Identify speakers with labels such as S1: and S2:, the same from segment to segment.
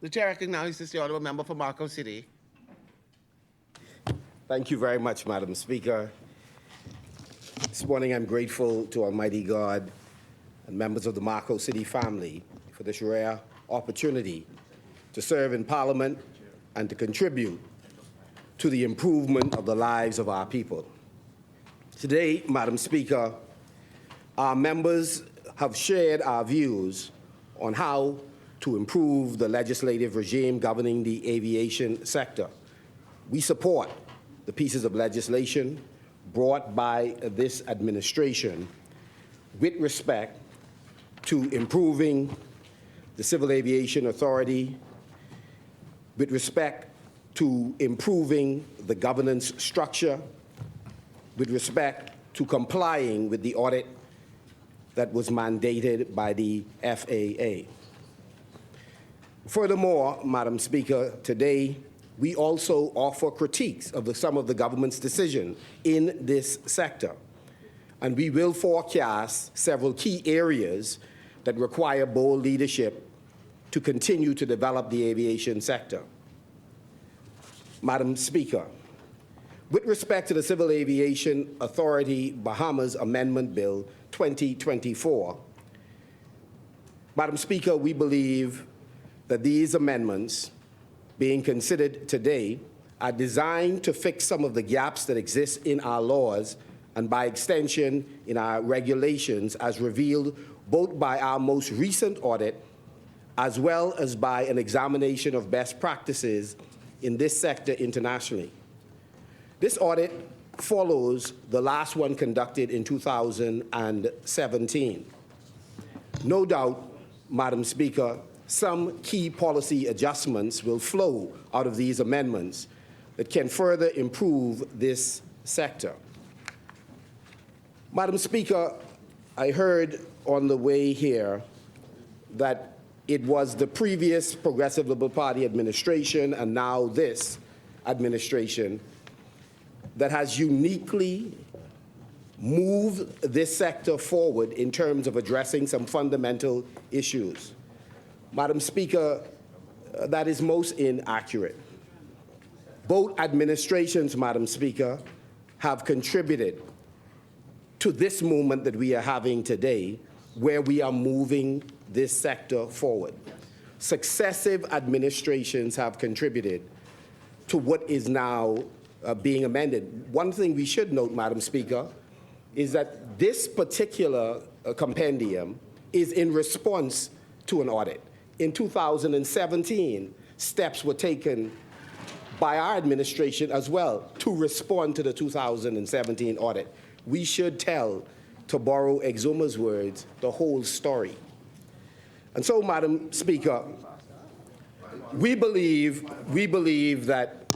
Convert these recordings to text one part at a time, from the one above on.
S1: The chair recognizes the honourable member for Marco City.
S2: Thank you very much, Madam Speaker. This morning I'm grateful to Almighty God and members of the Marco City family for this rare opportunity to serve in Parliament and to contribute to the improvement of the lives of our people. Today, Madam Speaker, our members have shared our views on how to improve the legislative regime governing the aviation sector. We support the pieces of legislation brought by this administration with respect to improving the Civil Aviation Authority, with respect to improving the governance structure, with respect to complying with the audit that was mandated by the FAA. Furthermore, Madam Speaker, today we also offer critiques of some of the government's decision in this sector. And we will forecast several key areas that require bold leadership to continue to develop the aviation sector. Madam Speaker, with respect to the Civil Aviation Authority Bahamas Amendment Bill 2024, Madam Speaker, we believe that these amendments being considered today are designed to fix some of the gaps that exist in our laws and by extension in our regulations as revealed both by our most recent audit as well as by an examination of best practices in this sector internationally. This audit follows the last one conducted in 2017. No doubt, Madam Speaker, some key policy adjustments will flow out of these amendments that can further improve this sector. Madam Speaker, I heard on the way here that it was the previous Progressive Liberal Party administration and now this administration that has uniquely moved this sector forward in terms of addressing some fundamental issues. Madam Speaker, that is most inaccurate. Both administrations, Madam Speaker, have contributed to this movement that we are having today, where we are moving this sector forward. Successive administrations have contributed to what is now being amended. One thing we should note, Madam Speaker, is that this particular compendium is in response to an audit. In 2017, steps were taken by our administration as well to respond to the 2017 audit. We should tell, to borrow Exuma's words, the whole story. And so, Madam Speaker, we believe that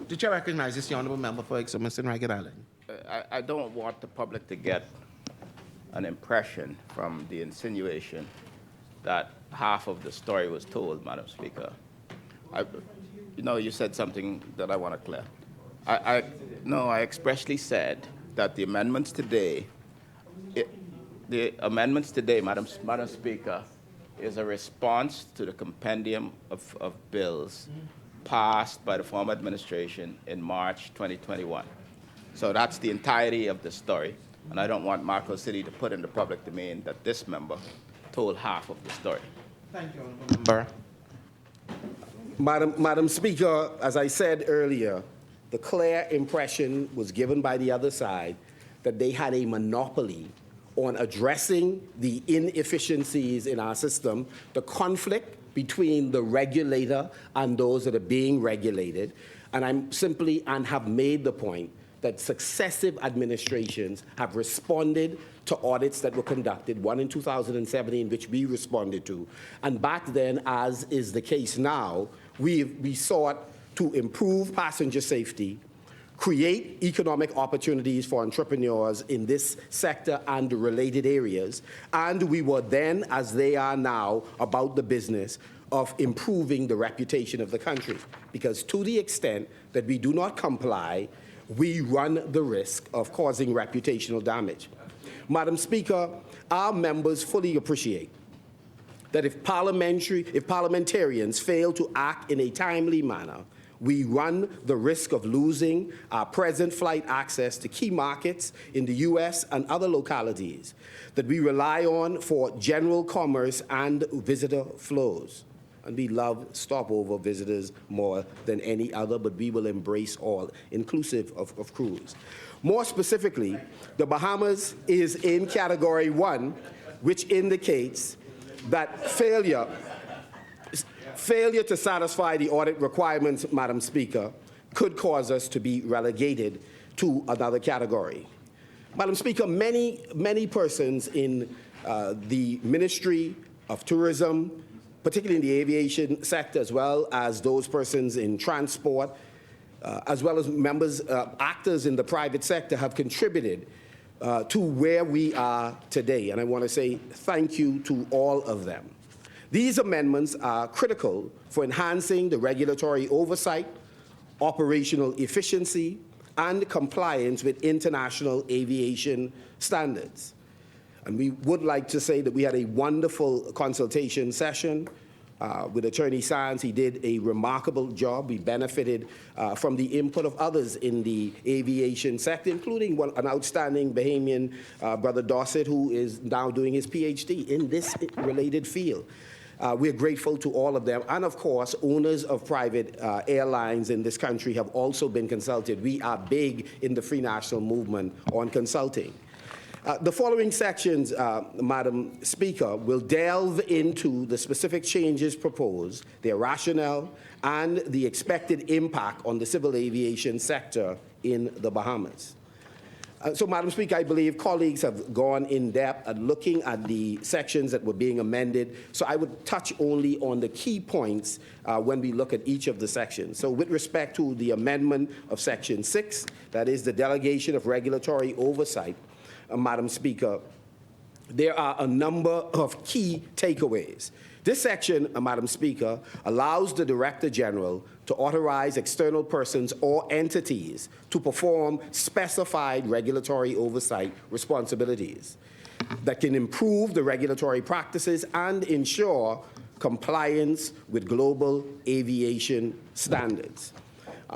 S1: The chair recognizes the honourable member for Exuma and Ragged Island.
S3: I don't want the public to get an impression from the insinuation that half of the story was told, Madam Speaker. You said something that I want to clear. I expressly said that the amendments today, Madam Speaker, is a response to the compendium of bills passed by the former administration in March 2021. So that's the entirety of the story, and I don't want Marco City to put in the public domain that this member told half of the story.
S1: Thank you, honourable member.
S2: Madam Speaker, as I said earlier, the clear impression was given by the other side that they had a monopoly on addressing the inefficiencies in our system, the conflict between the regulator and those that are being regulated. And I'm simply and have made the point that successive administrations have responded to audits that were conducted, one in 2017, which we responded to. And back then, as is the case now, we sought to improve passenger safety, create economic opportunities for entrepreneurs in this sector and the related areas, and we were then, as they are now, about the business of improving the reputation of the country. Because to the extent that we do not comply, we run the risk of causing reputational damage. Madam Speaker, our members fully appreciate that if parliamentarians fail to act in a timely manner, we run the risk of losing our present flight access to key markets in the U.S. and other localities that we rely on for general commerce and visitor flows. And we love stopover visitors more than any other, but we will embrace all, inclusive of cruise. More specifically, the Bahamas is in Category 1, which indicates that failure to satisfy the audit requirements, Madam Speaker, could cause us to be relegated to another category. Madam Speaker, many persons in the Ministry of Tourism, particularly in the aviation sector, as well as those persons in transport, as well as actors in the private sector, have contributed to where we are today. And I want to say thank you to all of them. These amendments are critical for enhancing the regulatory oversight, operational efficiency, and compliance with international aviation standards. And we would like to say that we had a wonderful consultation session with Attorney Sands. He did a remarkable job. We benefited from the input of others in the aviation sector, including an outstanding Bahamian, Brother Dossett, who is now doing his PhD in this related field. We're grateful to all of them. And of course, owners of private airlines in this country have also been consulted. We are big in the Free National Movement on consulting. The following sections, Madam Speaker, will delve into the specific changes proposed, their rationale, and the expected impact on the civil aviation sector in the Bahamas. So, Madam Speaker, I believe colleagues have gone in depth at looking at the sections that were being amended. So I would touch only on the key points when we look at each of the sections. So with respect to the amendment of Section 6, that is the delegation of regulatory oversight, Madam Speaker, there are a number of key takeaways. This section, Madam Speaker, allows the Director General to authorize external persons or entities to perform specified regulatory oversight responsibilities that can improve the regulatory practices and ensure compliance with global aviation standards.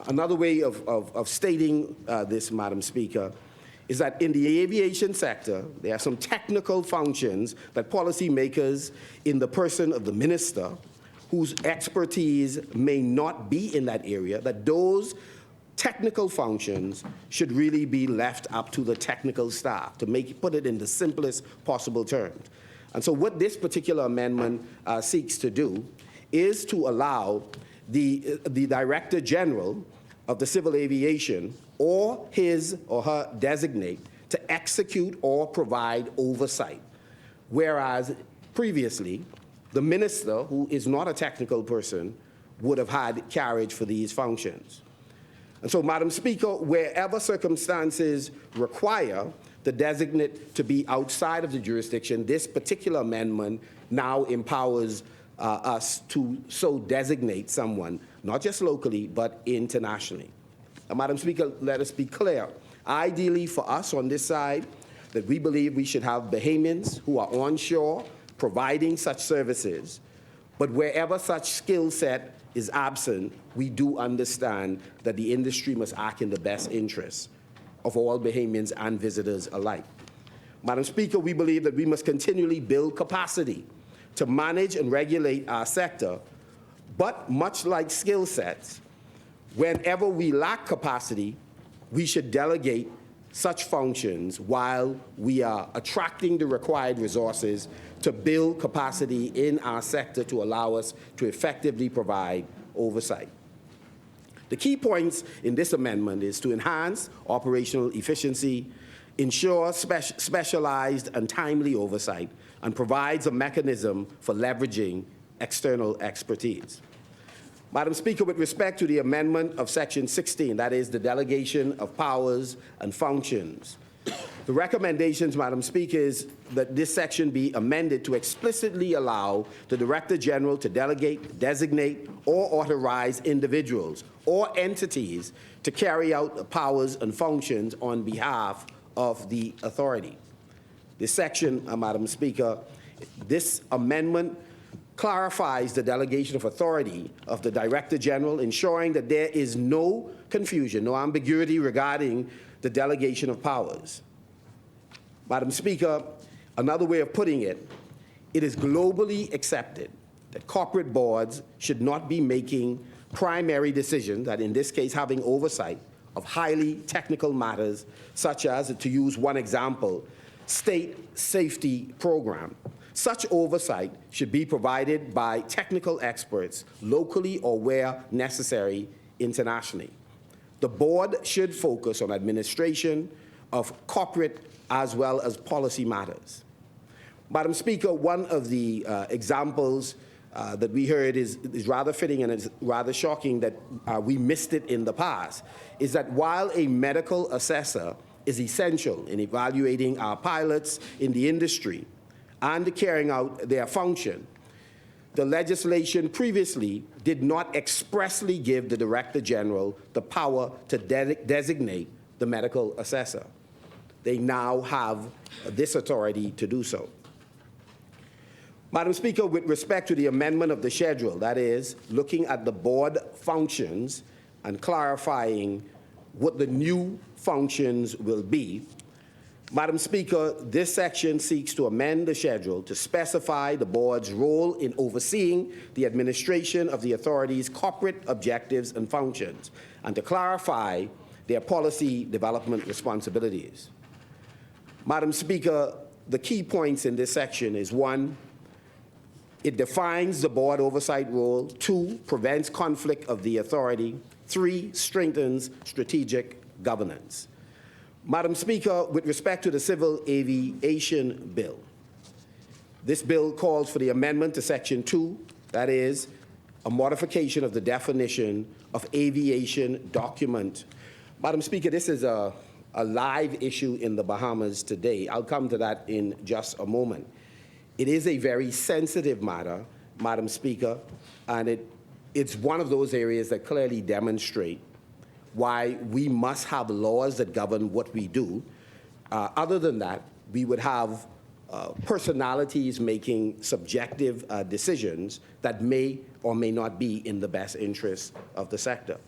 S2: Another way of stating this, Madam Speaker, is that in the aviation sector, there are some technical functions that policymakers in the person of the minister whose expertise may not be in that area, that those technical functions should really be left up to the technical staff, to put it in the simplest possible terms. And so what this particular amendment seeks to do is to allow the Director General of the Civil Aviation or his or her designate to execute or provide oversight, whereas previously the minister, who is not a technical person, would have had carriage for these functions. And so, Madam Speaker, wherever circumstances require the designate to be outside of the jurisdiction, this particular amendment now empowers us to so designate someone, not just locally, but internationally. Madam Speaker, let us be clear. Ideally for us on this side, that we believe we should have Bahamians who are onshore providing such services, but wherever such skill set is absent, we do understand that the industry must act in the best interests of all Bahamians and visitors alike. Madam Speaker, we believe that we must continually build capacity to manage and regulate our sector, but much like skill sets, whenever we lack capacity, we should delegate such functions while we are attracting the required resources to build capacity in our sector to allow us to effectively provide oversight. The key points in this amendment is to enhance operational efficiency, ensure specialized and timely oversight, and provides a mechanism for leveraging external expertise. Madam Speaker, with respect to the amendment of Section 16, that is the delegation of powers and functions, the recommendations, Madam Speaker, is that this section be amended to explicitly allow the Director General to delegate, designate, or authorize individuals or entities to carry out the powers and functions on behalf of the authority. This section, Madam Speaker, this amendment clarifies the delegation of authority of the Director General, ensuring that there is no confusion, no ambiguity regarding the delegation of powers. Madam Speaker, another way of putting it, it is globally accepted that corporate boards should not be making primary decisions, that in this case having oversight of highly technical matters, such as, to use one example, state safety program. Such oversight should be provided by technical experts locally or where necessary internationally. The board should focus on administration of corporate as well as policy matters. Madam Speaker, one of the examples that we heard is rather fitting and it's rather shocking that we missed it in the past, is that while a medical assessor is essential in evaluating our pilots in the industry and carrying out their function, the legislation previously did not expressly give the Director General the power to designate the medical assessor. They now have this authority to do so. Madam Speaker, with respect to the amendment of the schedule, that is, looking at the board functions and clarifying what the new functions will be, Madam Speaker, this section seeks to amend the schedule to specify the board's role in overseeing the administration of the authority's corporate objectives and functions, and to clarify their policy development responsibilities. Madam Speaker, the key points in this section is: 1, it defines the board oversight role. 2, prevents conflict of the authority. 3, strengthens strategic governance. Madam Speaker, with respect to the Civil Aviation Bill, this bill calls for the amendment to Section 2, that is, a modification of the definition of aviation document. Madam Speaker, this is a live issue in the Bahamas today. I'll come to that in just a moment. It is a very sensitive matter, Madam Speaker, and it's one of those areas that clearly demonstrate why we must have laws that govern what we do. Other than that, we would have personalities making subjective decisions that may or may not be in the best interest of the sector.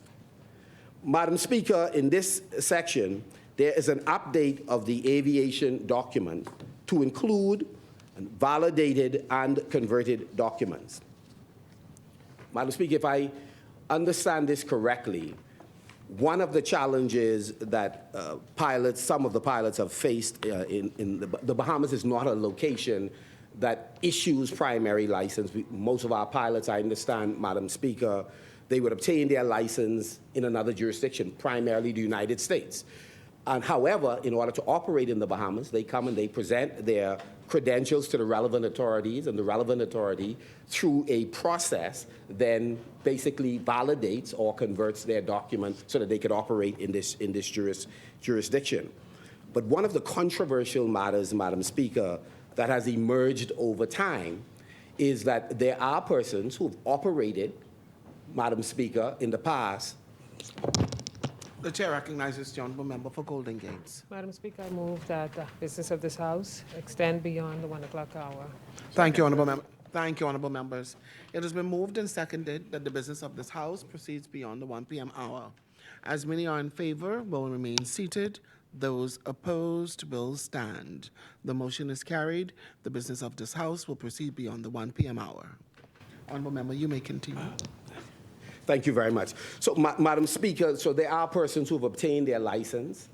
S2: Madam Speaker, in this section, there is an update of the aviation document to include validated and converted documents. Madam Speaker, if I understand this correctly, one of the challenges that some of the pilots have faced in the Bahamas is not a location that issues primary license. Most of our pilots, I understand, Madam Speaker, they would obtain their license in another jurisdiction, primarily the United States. And however, in order to operate in the Bahamas, they come and they present their credentials to the relevant authorities, and the relevant authority, through a process, then basically validates or converts their document so that they could operate in this jurisdiction. But one of the controversial matters, Madam Speaker, that has emerged over time is that there are persons who have operated, Madam Speaker, in the past.
S1: The chair recognizes the honourable member for Golden Gates.
S4: Madam Speaker, I move that the business of this House extend beyond the 1 o'clock hour.
S1: Thank you, honourable member. Thank you, honourable members. It has been moved and seconded that the business of this House proceeds beyond the 1 p.m. hour. As many are in favour, will remain seated. Those opposed will stand. The motion is carried. The business of this House will proceed beyond the 1 p.m. hour. Honourable member, you may continue.
S2: Thank you very much. So, Madam Speaker, so there are persons who have obtained their license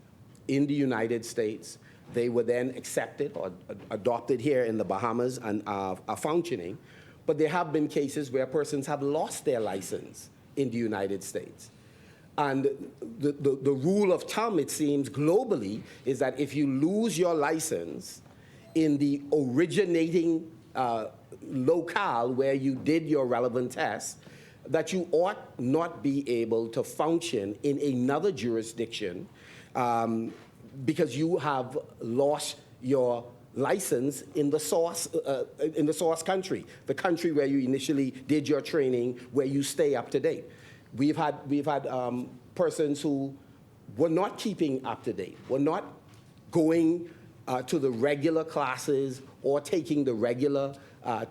S2: in the United States. They were then accepted or adopted here in the Bahamas and are functioning. But there have been cases where persons have lost their license in the United States. And the rule of thumb, it seems, globally, is that if you lose your license in the originating locale where you did your relevant test, that you ought not be able to function in another jurisdiction because you have lost your license in the source country, the country where you initially did your training, where you stay up to date. We've had persons who were not keeping up to date, were not going to the regular classes or taking the regular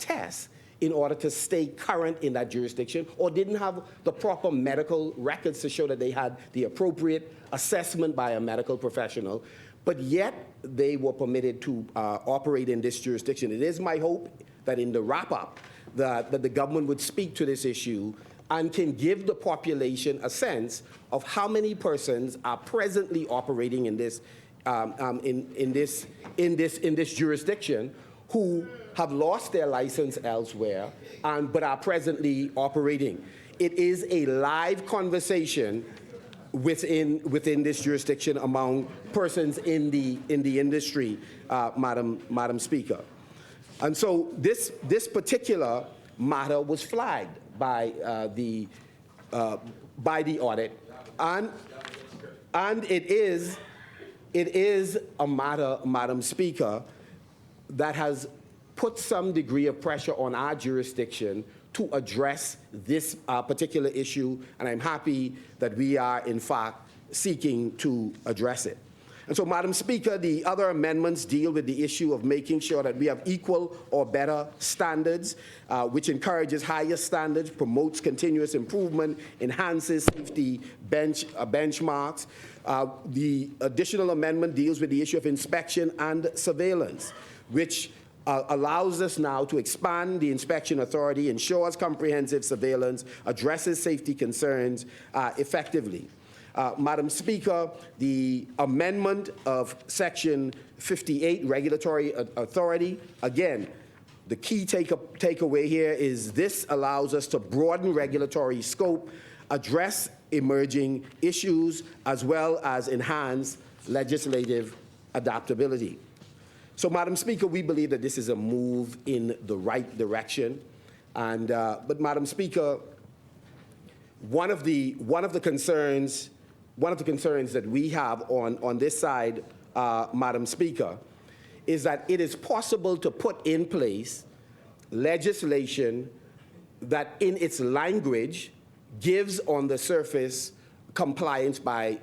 S2: tests in order to stay current in that jurisdiction, or didn't have the proper medical records to show that they had the appropriate assessment by a medical professional, but yet they were permitted to operate in this jurisdiction. It is my hope that in the wrap-up, that the government would speak to this issue and can give the population a sense of how many persons are presently operating in this jurisdiction who have lost their license elsewhere but are presently operating. It is a live conversation within this jurisdiction among persons in the industry, Madam Speaker. And so this particular matter was flagged by the audit, and it is a matter, Madam Speaker, that has put some degree of pressure on our jurisdiction to address this particular issue, and I'm happy that we are, in fact, seeking to address it. And so, Madam Speaker, the other amendments deal with the issue of making sure that we have equal or better standards, which encourages higher standards, promotes continuous improvement, enhances safety benchmarks. The additional amendment deals with the issue of inspection and surveillance, which allows us now to expand the inspection authority, ensures comprehensive surveillance, addresses safety concerns effectively. Madam Speaker, the amendment of Section 58, Regulatory Authority, again, the key takeaway here is this allows us to broaden regulatory scope, address emerging issues, as well as enhance legislative adaptability. So, Madam Speaker, we believe that this is a move in the right direction. And, but, Madam Speaker, one of the concerns that we have on this side, Madam Speaker, is that it is possible to put in place legislation that in its language gives on the surface compliance by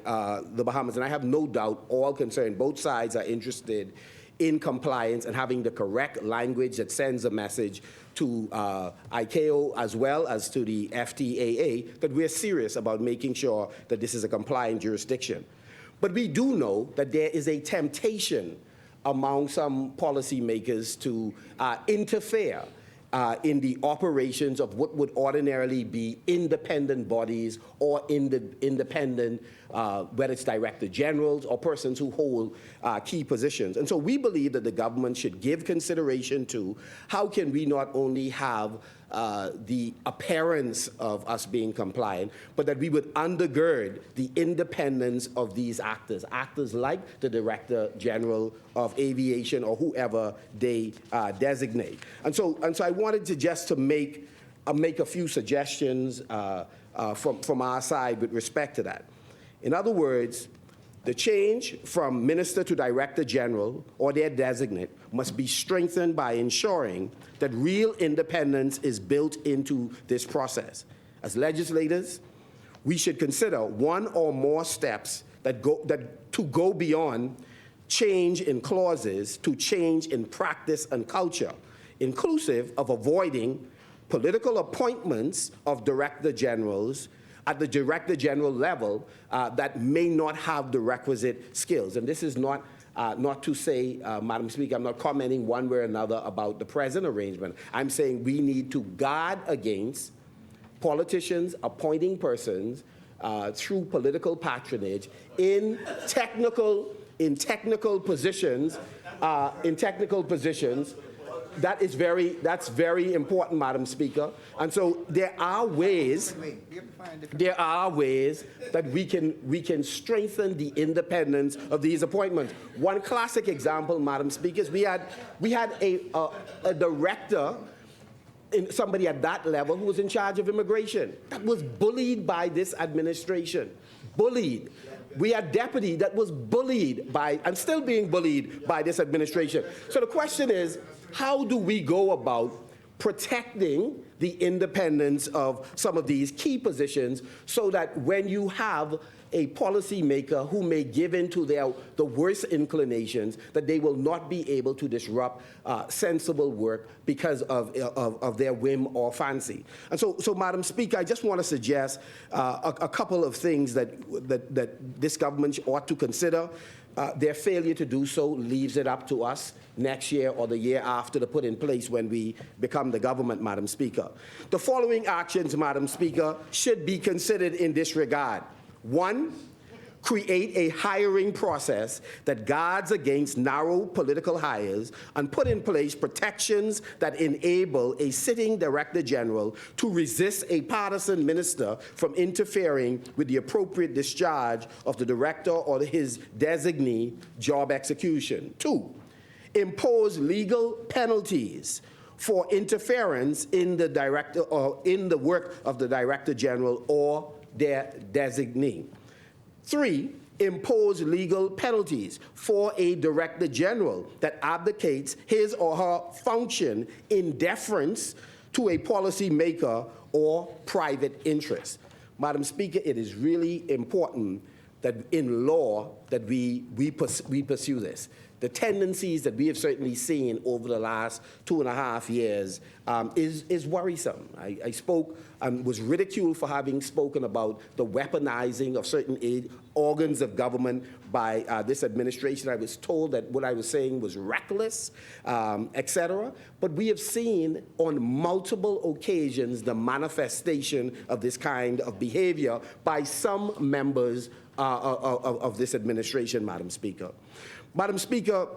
S2: the Bahamas. And I have no doubt all concerned, both sides are interested in compliance and having the correct language that sends a message to ICAO as well as to the FTAA that we're serious about making sure that this is a compliant jurisdiction. But we do know that there is a temptation among some policymakers to interfere in the operations of what would ordinarily be independent bodies or independent, whether it's director generals or persons who hold key positions. And so we believe that the government should give consideration to how can we not only have the appearance of us being compliant, but that we would undergird the independence of these actors like the Director General of Aviation or whoever they designate. And so I wanted to just to make a few suggestions from our side with respect to that. In other words, the change from Minister to Director General or their designate must be strengthened by ensuring that real independence is built into this process. As legislators, we should consider one or more steps to go beyond change in clauses to change in practice and culture, inclusive of avoiding political appointments of Director Generals at the Director General level that may not have the requisite skills. And this is not to say, Madam Speaker, I'm not commenting one way or another about the present arrangement. I'm saying we need to guard against politicians appointing persons through political patronage in technical positions. That's very important, Madam Speaker. And so there are ways that we can strengthen the independence of these appointments. One classic example, Madam Speaker, is we had a director, somebody at that level who was in charge of immigration that was bullied by this administration. Bullied. We had deputy that was bullied by, and still being bullied by this administration. So the question is, how do we go about protecting the independence of some of these key positions so that when you have a policymaker who may give in to the worst inclinations, that they will not be able to disrupt sensible work because of their whim or fancy. And so, Madam Speaker, I just want to suggest a couple of things that this government ought to consider. Their failure to do so leaves it up to us next year or the year after to put in place when we become the government, Madam Speaker. The following actions, Madam Speaker, should be considered in this regard. 1, create a hiring process that guards against narrow political hires and put in place protections that enable a sitting Director General to resist a partisan minister from interfering with the appropriate discharge of the director or his designee job execution. 2, impose legal penalties for interference in the director or in the work of the Director General or their designee. 3, impose legal penalties for a Director General that abdicates his or her function in deference to a policy maker or private interest. Madam Speaker, it is really important that in law that we pursue this. The tendencies that we have certainly seen over the last 2.5 years is worrisome. I spoke and was ridiculed for having spoken about the weaponizing of certain organs of government by this administration. I was told that what I was saying was reckless, etc. But we have seen on multiple occasions the manifestation of this kind of behavior by some members of this administration, Madam Speaker. Madam Speaker,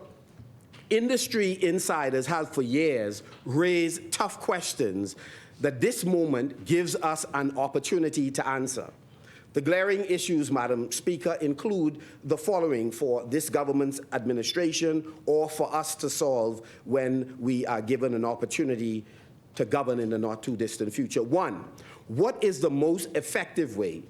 S2: industry insiders have for years raised tough questions that this moment gives us an opportunity to answer. The glaring issues, Madam Speaker, include the following for this government's administration or for us to solve when we are given an opportunity to govern in the not too distant future. 1, what is the most effective way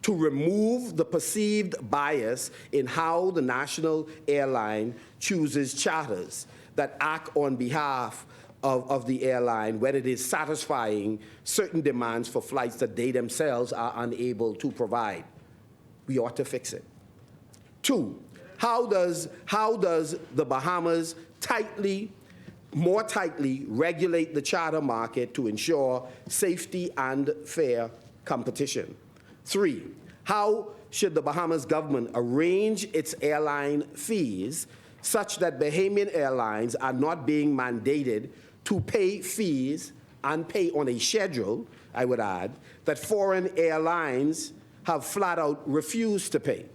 S2: to remove the perceived bias in how the national airline chooses charters that act on behalf of the airline when it is satisfying certain demands for flights that they themselves are unable to provide? We ought to fix it. 2, how does the Bahamas more tightly regulate the charter market to ensure safety and fair competition? 3, how should the Bahamas government arrange its airline fees such that Bahamian airlines are not being mandated to pay fees and pay on a schedule, I would add, that foreign airlines have flat out refused to pay?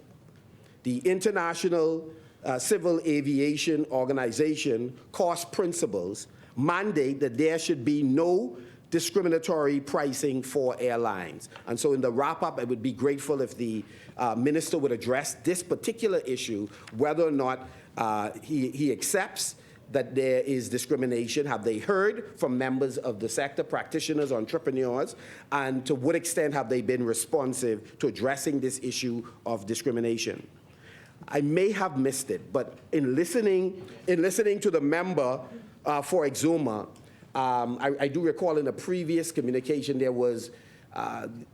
S2: The International Civil Aviation Organization cost principles mandate that there should be no discriminatory pricing for airlines. And so in the wrap-up, I would be grateful if the minister would address this particular issue, whether or not he accepts that there is discrimination. Have they heard from members of the sector, practitioners, entrepreneurs, and to what extent have they been responsive to addressing this issue of discrimination? I may have missed it, but in listening to the member for Exuma, I do recall in a previous communication there was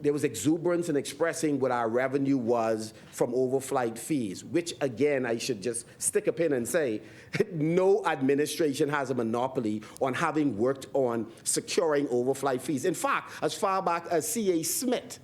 S2: exuberance in expressing what our revenue was from overflight fees, which again, I should just stick a pin and say, no administration has a monopoly on having worked on securing overflight fees. In fact, as far back as C.A. Smith,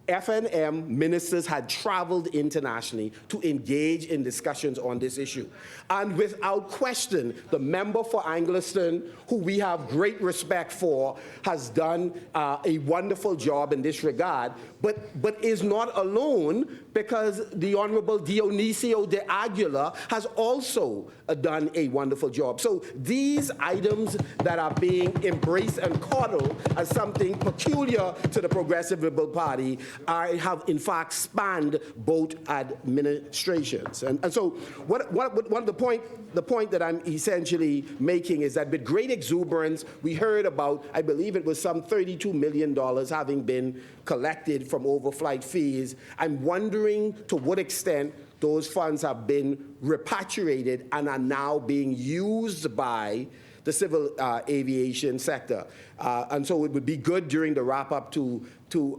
S2: FNM ministers had traveled internationally to engage in discussions on this issue. And without question, the member for Angleton, who we have great respect for, has done a wonderful job in this regard, but is not alone, because the Honorable Dionisio de Aguilar has also done a wonderful job. So these items that are being embraced and coddled as something peculiar to the Progressive Liberal Party have in fact spanned both administrations. And so the point that I'm essentially making is that with great exuberance, we heard about, I believe it was some $32 million having been collected from overflight fees. I'm wondering to what extent those funds have been repatriated and are now being used by the civil aviation sector. And so it would be good during the wrap-up to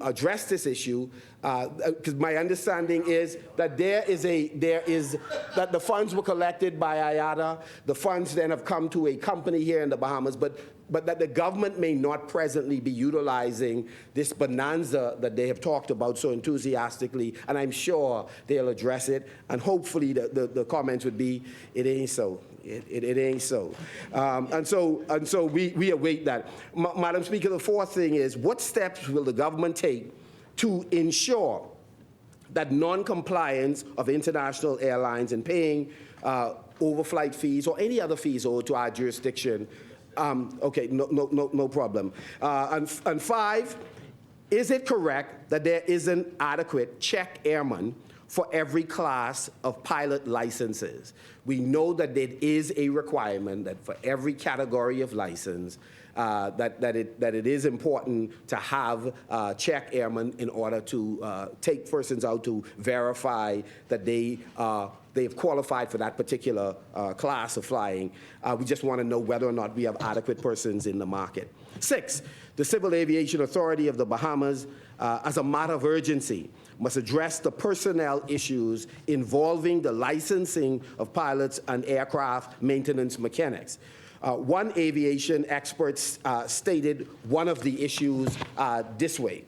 S2: address this issue, because my understanding is that that the funds were collected by IATA. The funds then have come to a company here in the Bahamas, but that the government may not presently be utilizing this bonanza that they have talked about so enthusiastically, and I'm sure they'll address it, and hopefully the comments would be, it ain't so. It ain't so. And so we await that. Madam Speaker, the fourth thing is, what steps will the government take to ensure that non-compliance of international airlines in paying overflight fees or any other fees owed to our jurisdiction? Okay, no problem. And five, is it correct that there isn't adequate check airman for every class of pilot licenses? We know that it is a requirement that for every category of license, that it is important to have check airmen in order to take persons out to verify that they've qualified for that particular class of flying. We just want to know whether or not we have adequate persons in the market. 6, the Civil Aviation Authority of the Bahamas, as a matter of urgency, must address the personnel issues involving the licensing of pilots and aircraft maintenance mechanics. One aviation expert stated one of the issues this way.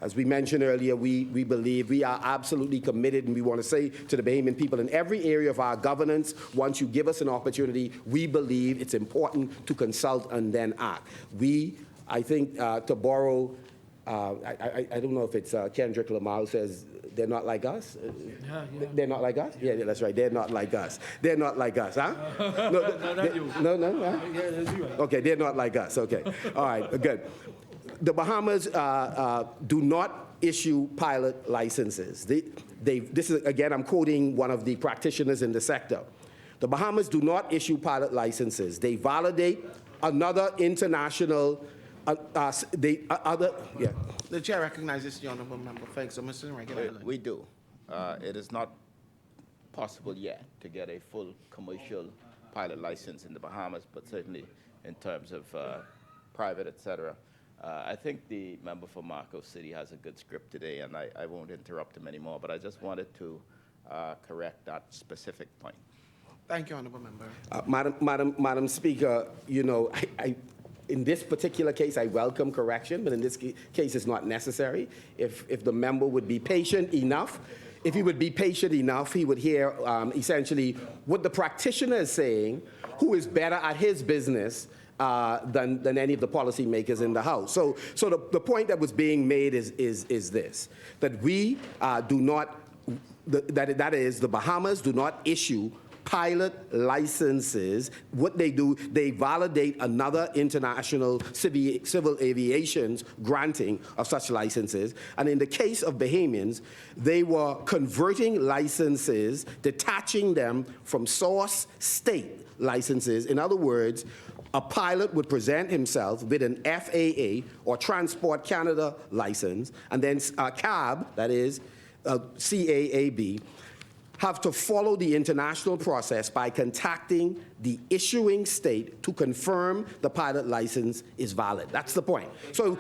S2: As we mentioned earlier, we believe we are absolutely committed, and we want to say to the Bahamian people, in every area of our governance, once you give us an opportunity, we believe it's important to consult and then act. I think, to borrow, I don't know if it's Kendrick Lamar who says, they're not like us? They're not like us? Yeah, that's right. They're not like us. They're not like us, huh? No?
S5: Yeah, that's you.
S2: Okay, they're not like us. Okay. All right, good. The Bahamas do not issue pilot licenses. This is, again, I'm quoting one of the practitioners in the sector. The Bahamas do not issue pilot licenses. They validate another international
S1: The chair recognizes the honourable member. Thanks. So, Mr. Regular.
S3: We do. It is not possible yet to get a full commercial pilot license in the Bahamas, but certainly in terms of private, et cetera. I think the member for Marco City has a good script today, and I won't interrupt him anymore, but I just wanted to correct that specific point.
S1: Thank you, honourable member.
S2: Madam Speaker, you know, in this particular case, I welcome correction, but in this case, it's not necessary. If the member would be patient enough, if he would be patient enough, he would hear essentially what the practitioner is saying, who is better at his business than any of the policymakers in the House. So the point that was being made is this, that we do not, that is, the Bahamas do not issue pilot licenses. What they do, they validate another international civil aviation's granting of such licenses. And in the case of Bahamians, they were converting licenses, detaching them from source state licenses. In other words, a pilot would present himself with an FAA or Transport Canada license, and then a CAB, that is CAAB, have to follow the international process by contacting the issuing state to confirm the pilot license is valid. That's the point. So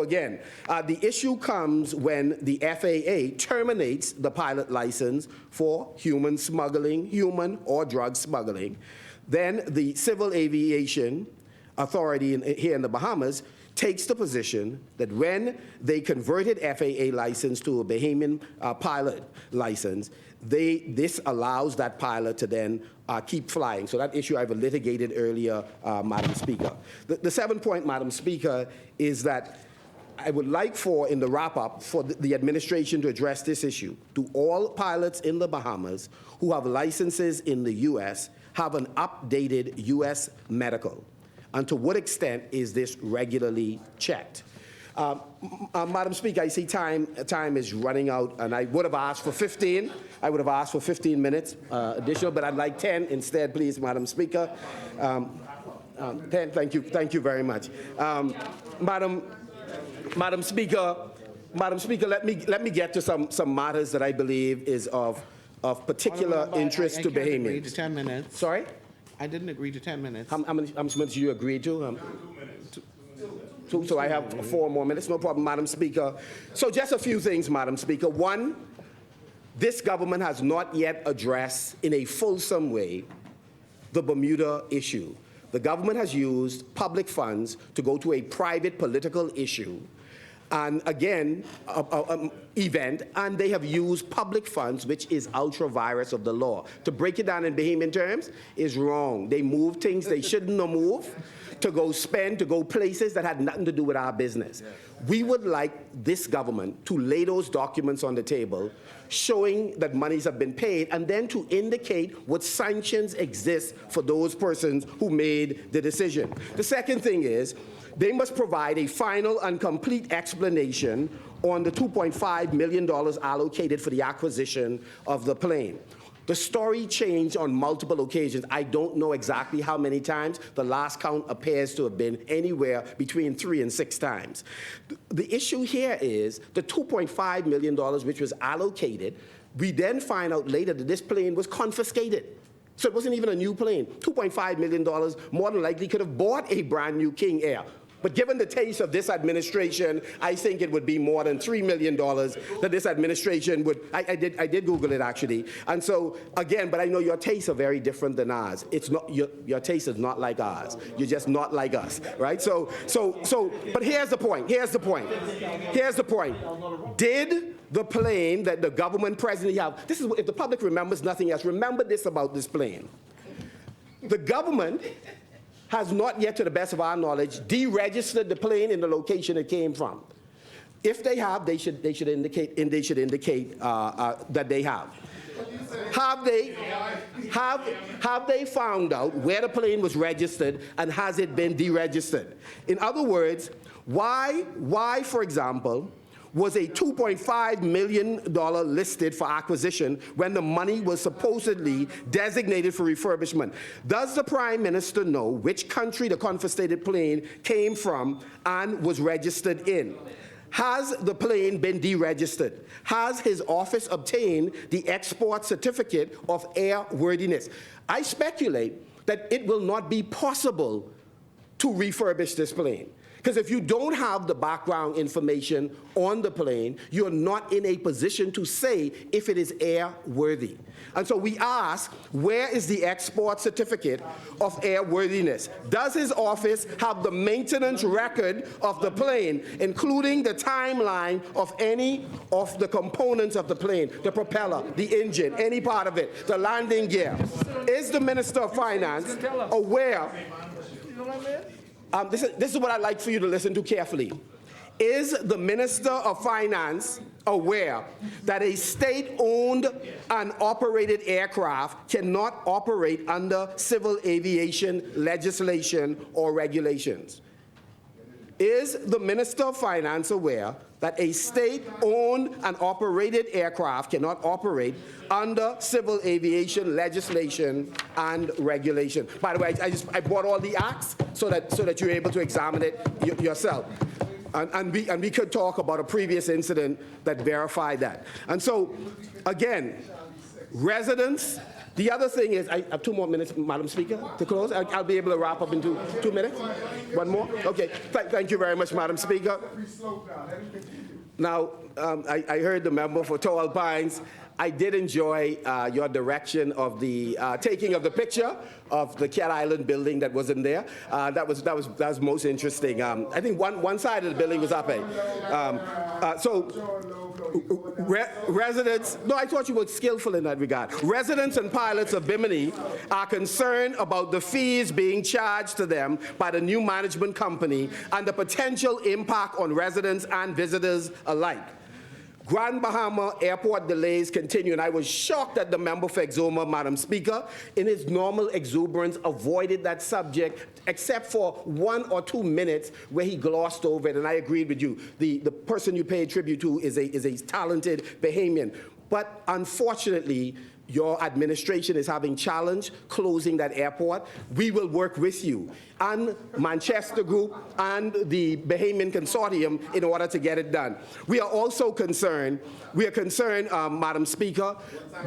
S2: again, the issue comes when the FAA terminates the pilot license for human smuggling, human or drug smuggling. Then the Civil Aviation Authority here in the Bahamas takes the position that when they converted FAA license to a Bahamian pilot license, this allows that pilot to then keep flying. So that issue I've litigated earlier, Madam Speaker. The 7th point, Madam Speaker, is that I would like for, in the wrap-up, for the administration to address this issue. Do all pilots in the Bahamas who have licenses in the U.S. have an updated U.S. medical? And to what extent is this regularly checked? Madam Speaker, I see time is running out, and I would have asked for 15. I would have asked for 15 minutes additional, but I'd like 10 instead, please, Madam Speaker. 10, thank you very much. Madam Speaker, let me get to some matters that I believe is of particular interest to Bahamians.
S1: 10 minutes.
S2: Sorry?
S1: I didn't agree to 10 minutes.
S2: How many minutes you agreed to? Two, so I have 4 more minutes, no problem, Madam Speaker. So just a few things, Madam Speaker. One, this government has not yet addressed in a fulsome way the Bermuda issue. The government has used public funds to go to a private political issue and again, event, and they have used public funds, which is ultra virus of the law. To break it down in Bahamian terms is wrong. They move things they shouldn't have moved to go spend, to go places that had nothing to do with our business. We would like this government to lay those documents on the table, showing that monies have been paid, and then to indicate what sanctions exist for those persons who made the decision. The second thing is, they must provide a final and complete explanation on the $2.5 million allocated for the acquisition of the plane. The story changed on multiple occasions. I don't know exactly how many times. The last count appears to have been anywhere between 3 and 6 times. The issue here is the $2.5 million which was allocated, we then find out later that this plane was confiscated. So it wasn't even a new plane. $2.5 million more than likely could have bought a brand new King Air. But given the taste of this administration, I think it would be more than $3 million that this administration would. I did Google it actually. And so again, but I know your tastes are very different than ours. It's not your taste is not like ours. You're just not like us, right? So. But here's the point. Here's the point. Here's the point. Did the plane that the government presently have? This is if the public remembers nothing else. Remember this about this plane. The government has not yet, to the best of our knowledge, deregistered the plane in the location it came from. If they have, they should indicate that they have. Have they found out where the plane was registered and has it been deregistered? In other words, why, for example, was a $2.5 million listed for acquisition when the money was supposedly designated for refurbishment? Does the Prime Minister know which country the confiscated plane came from and was registered in? Has the plane been deregistered? Has his office obtained the export certificate of airworthiness? I speculate that it will not be possible to refurbish this plane. Because if you don't have the background information on the plane, you're not in a position to say if it is airworthy. And so we ask, where is the export certificate of airworthiness? Does his office have the maintenance record of the plane, including the timeline of any of the components of the plane, the propeller, the engine, any part of it, the landing gear? Is the Minister of Finance aware? This is what I'd like for you to listen to carefully. Is the Minister of Finance aware that a state-owned and operated aircraft cannot operate under civil aviation legislation or regulations? Is the Minister of Finance aware that a state-owned and operated aircraft cannot operate under civil aviation legislation and regulation? By the way, I brought all the acts so that you're able to examine it yourself. And we could talk about a previous incident that verified that. And so, again, residents. The other thing is, I have 2 more minutes, Madam Speaker, to close. I'll be able to wrap up in 2 minutes. 1 more? Okay. Thank you very much, Madam Speaker. Now, I heard the member for Tall Pines. I did enjoy your direction of the taking of the picture of the Cat Island building that was in there. That was most interesting. I think one side of the building was up. Residents, no, I thought you were skillful in that regard. Residents and pilots of Bimini are concerned about the fees being charged to them by the new management company and the potential impact on residents and visitors alike. Grand Bahama airport delays continue, and I was shocked that the member for Exuma, Madam Speaker, in his normal exuberance, avoided that subject except for 1 or 2 minutes where he glossed over it, and I agreed with you. The person you pay tribute to is a talented Bahamian. But unfortunately, your administration is having challenge closing that airport, we will work with you and Manchester Group and the Bahamian Consortium in order to get it done. We are also concerned, Madam Speaker,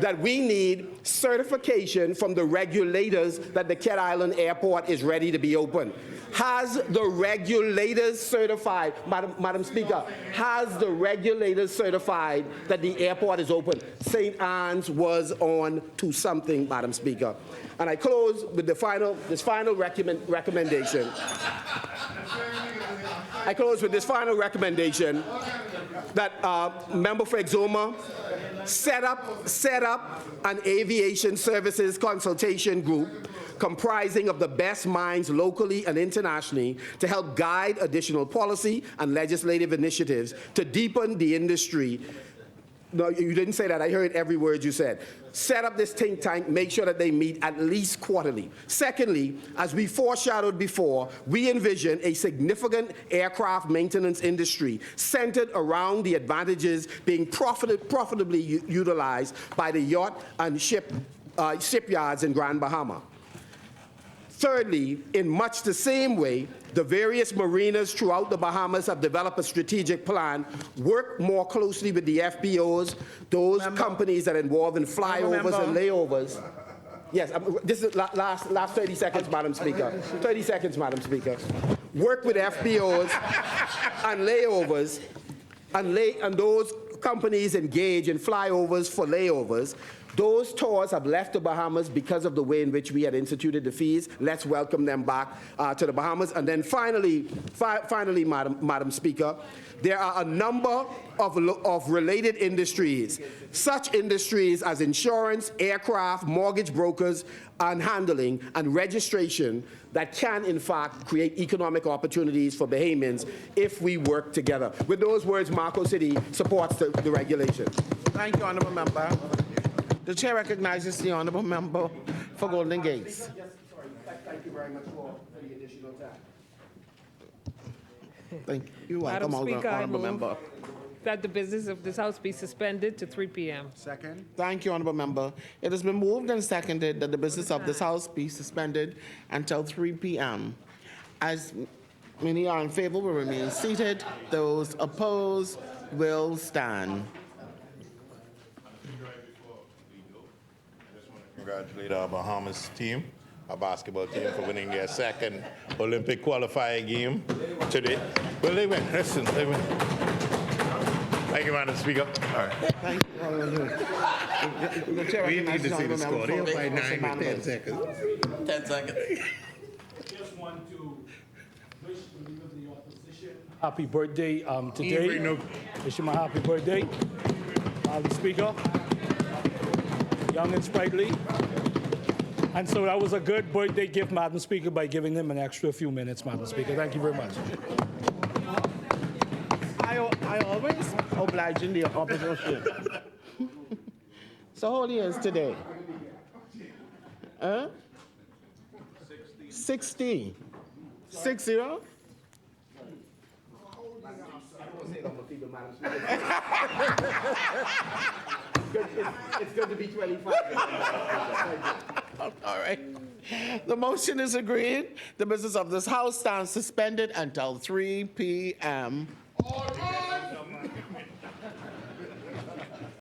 S2: that we need certification from the regulators that the Cat Island Airport is ready to be open. Has the regulators certified, Madam Speaker, has the regulators certified that the airport is open? St. Anne's was on to something, Madam Speaker. And I close with this final recommendation. I close with this final recommendation that Member for Exuma set up an aviation services consultation group comprising of the best minds locally and internationally to help guide additional policy and legislative initiatives to deepen the industry. No, you didn't say that. I heard every word you said. Set up this think tank, make sure that they meet at least quarterly. Secondly, as we foreshadowed before, we envision a significant aircraft maintenance industry centered around the advantages being profitably utilized by the yacht and shipyards in Grand Bahama. Thirdly, in much the same way, the various marinas throughout the Bahamas have developed a strategic plan, work more closely with the FBOs, those companies that are involved in flyovers and layovers. Yes, this is last 30 seconds, Madam Speaker. 30 seconds, Madam Speaker. Work with FBOs and layovers, and those companies engage in flyovers for layovers. Those tours have left the Bahamas because of the way in which we had instituted the fees. Let's welcome them back to the Bahamas. And then finally, Madam Speaker, there are a number of related industries, such industries as insurance, aircraft, mortgage brokers, and handling and registration that can, in fact, create economic opportunities for Bahamians if we work together. With those words, Marco City supports the regulation.
S1: Thank you, Honourable Member. The Chair recognizes the Honourable Member for Golden Gates.
S2: Thank you very much for the additional time.
S1: Thank you.
S4: Madam
S1: Welcome,
S4: Speaker, I
S1: Honourable
S4: move
S1: Member.
S4: that the business of this House be suspended to 3 p.m.
S5: Second.
S1: Thank you, Honourable Member. It has been moved and seconded that the business of this House be suspended until 3 p.m. As many are in favor, will remain seated. Those opposed will stand.
S5: Congratulate our Bahamas team, our basketball team, for winning their second Olympic qualifier game today. Well, they win. Listen, they win. Thank you, Madam Speaker. All right.
S1: Thank you, Honourable Member. The Chair
S5: We need
S1: recognizes
S5: to see the
S1: Honourable
S5: score. They're
S1: Member
S5: by
S1: for
S5: 9 with 10
S1: St.
S5: seconds.
S3: 10 seconds.
S6: Just want to wish the leader of the opposition happy birthday today.
S5: bring no-
S6: Wish him a happy birthday. The Speaker, young and sprightly. And so that was a good birthday gift, Madam Speaker, by giving him an extra few minutes, Madam Speaker. Thank you very much.
S1: I always oblige in the opposition. So how old he is today? 60. 60?
S2: It's good to be 25.
S1: All right. The motion is agreed. The business of this House stands suspended until 3 p.m.